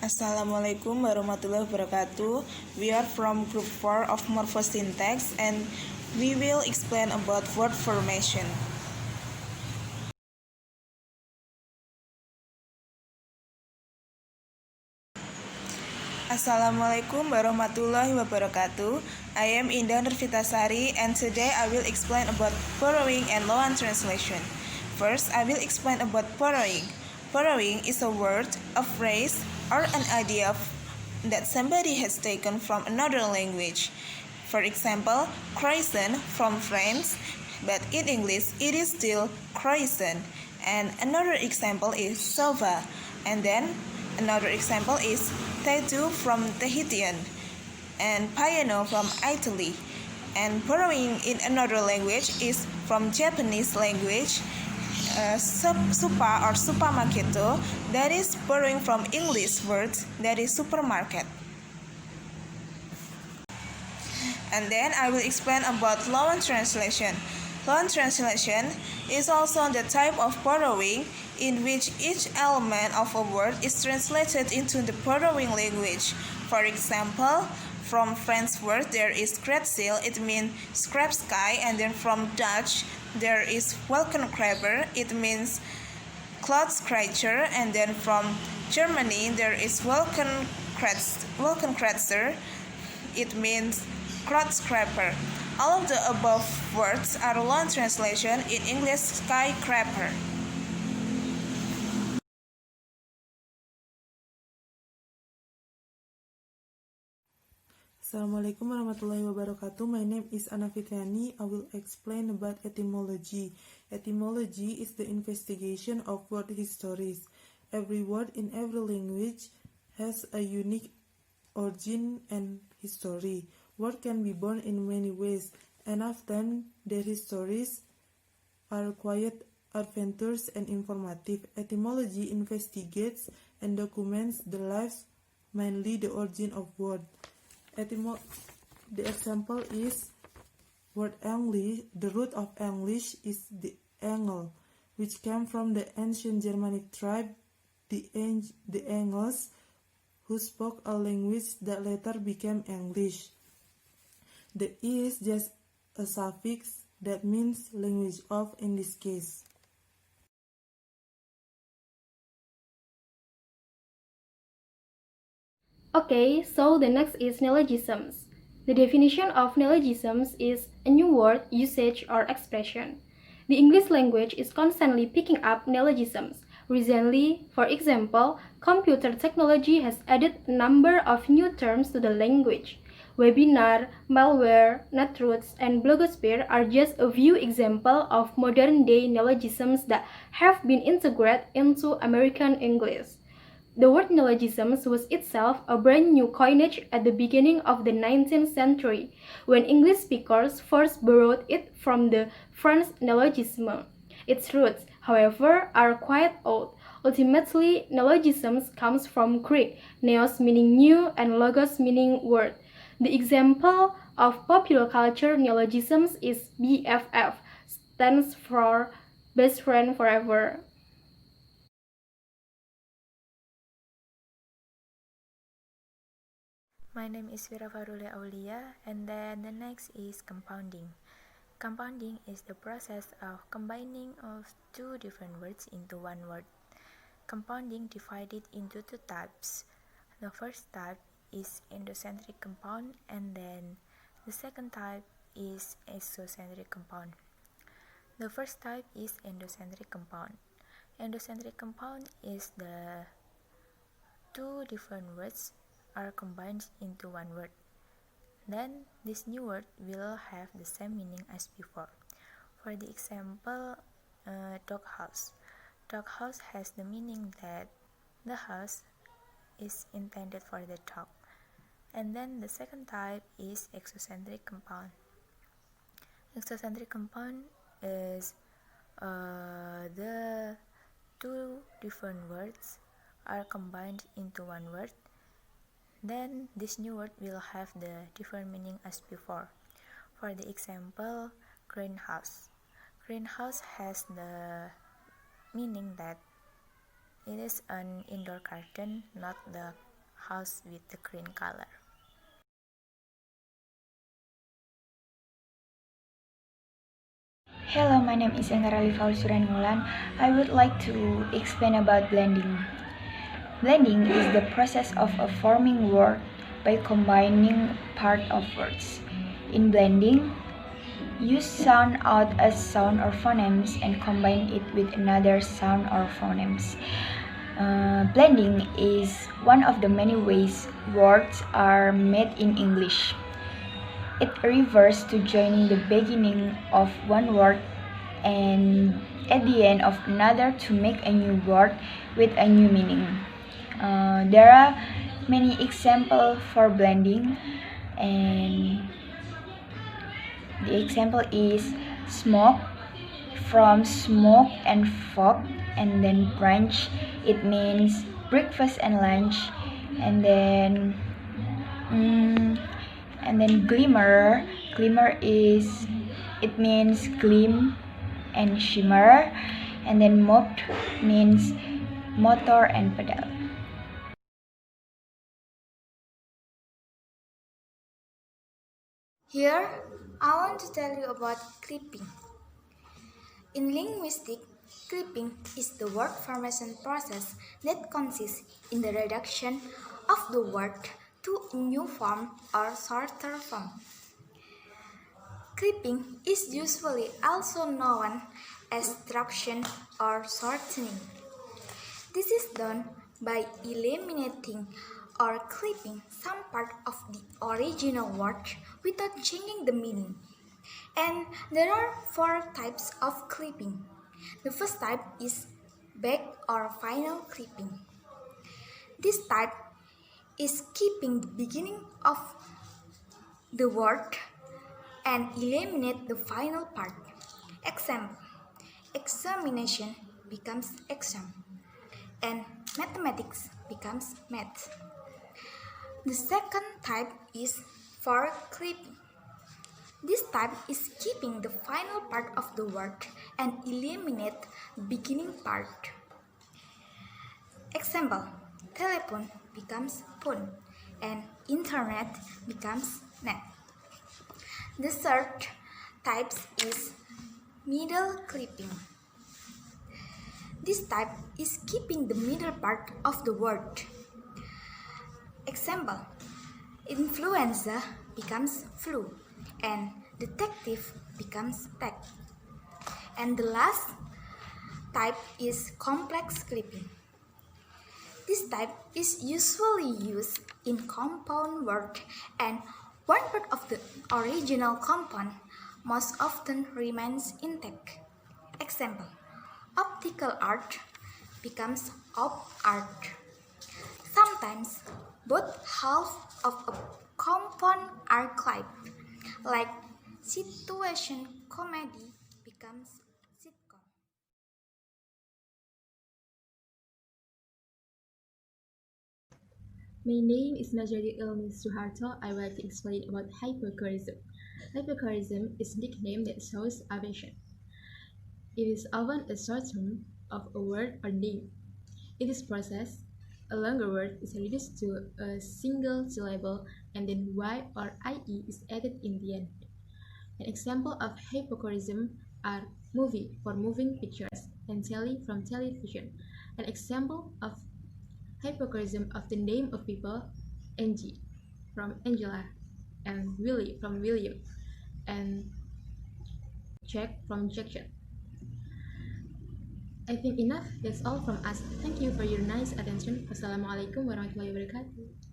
Assalamualaikum warahmatullahi wabarakatuh. We are from group 4 of Morphosyntax and we will explain about word formation. Assalamualaikum warahmatullahi wabarakatuh. I am Indah Nurfitasari and today I will explain about borrowing and loan translation. First, I will explain about borrowing. Borrowing is a word, a phrase, or an idea that somebody has taken from another language. For example, croissant from French, but in English it is still croissant. And another example is sofa. And then another example is tattoo from Tahitian and piano from Italy. And borrowing in another language is from Japanese language. Supa or supamaketo, that is borrowing from English words, that is supermarket. And then I will explain about loan translation. Loan translation is also the type of borrowing in which each element of a word is translated into the borrowing language. For example, from French word there is kretzel, it means scrap sky, and then from Dutch there is wolkenkrabber, it means cloud scratcher, and then from Germany there is wolkenkratzer, it means cloud scraper. All of the above words are loan translation in English skyscraper. Assalamualaikum warahmatullahi wabarakatuh. My name is Ana Fitriani. I will explain about etymology. Etymology is the investigation of word histories. Every word in every language has a unique origin and history. Words can be born in many ways, and often their histories are quite adventurous and informative. Etymology investigates and documents the lives, mainly the origin of words. The example is word English. The root of English is the Engel, which came from the ancient Germanic tribe, the Engels, who spoke a language that later became English. The E is just a suffix that means language of in this case. Okay, so the next is neologisms. The definition of neologisms is a new word, usage, or expression. The English language is constantly picking up neologisms. Recently, for example, computer technology has added a number of new terms to the language. Webinar, malware, netroots, and blogosphere are just a few examples of modern-day neologisms that have been integrated into American English. The word neologisms was itself a brand new coinage at the beginning of the 19th century, when English speakers first borrowed it from the French neologism. Its roots, however, are quite old. Ultimately, neologisms comes from Greek, neos meaning new and logos meaning word. The example of popular culture neologisms is BFF, stands for best friend forever. My name is Vira Farule Aulia, and then the next is compounding. Compounding is the process of combining of two different words into one word. Compounding divided into two types. The first type is endocentric compound, and then the second type is exocentric compound. The first type is endocentric compound. Endocentric compound is the two different words are combined into one word. Then this new word will have the same meaning as before. For the example, doghouse. Doghouse has the meaning that the house is intended for the dog. And then the second type is exocentric compound. Exocentric compound is the two different words are combined into one word. Then this new word will have the different meaning as before. For the example, greenhouse. Greenhouse has the meaning that it is an indoor garden, not the house with the green color. Hello, my name is Endara Lifaul Surangulan. I would like to explain about blending. Blending is the process of a forming word by combining part of words. In blending, you sound out a sound or phonemes and combine it with another sound or phonemes. Blending is one of the many ways words are made in English. It refers to joining the beginning of one word and at the end of another to make a new word with a new meaning. There are many examples for blending, and the example is smoke, from smoke and fog, and then brunch, it means breakfast and lunch, and then glimmer is, it means gleam and shimmer, and then moped means motor and pedal. Here, I want to tell you about clipping. In linguistics, clipping is the word formation process that consists in the reduction of the word to a new form or shorter form. Clipping is usually also known as traction or shortening. This is done by eliminating or clipping some part of the original word without changing the meaning. And there are 4 types of clipping. The first type is back or final clipping. This type is keeping the beginning of the word and eliminate the final part. Example: examination becomes exam, and mathematics becomes math. The second type is for clipping. This type is keeping the final part of the word and eliminate the beginning part. Example: telephone becomes phone and internet becomes net. The third type is middle clipping. This type is keeping the middle part of the word. Example: influenza becomes flu and detective becomes tech. And the last type is complex clipping. This type is usually used in compound word, and one part of the original compound most often remains intact. Example: optical art becomes op art. Sometimes both halves of a compound are clipped, like situation comedy becomes sitcom. My name is Najari Ilmi Suharto. I will explain about hyperchorism. Hyperchorism is a nickname that shows affection. It is often a short term of a word or name. In this process, a longer word is reduced to a single syllable and then y or ie is added in the end. An example of hyperchorism are movie for moving pictures and tele from television. An example of hyperchorism of the name of people: Angie from Angela, and Willie from William, and Jack from Jackson. I think enough. That's all from us. Thank you for your nice attention. Wassalamualaikum warahmatullahi wabarakatuh.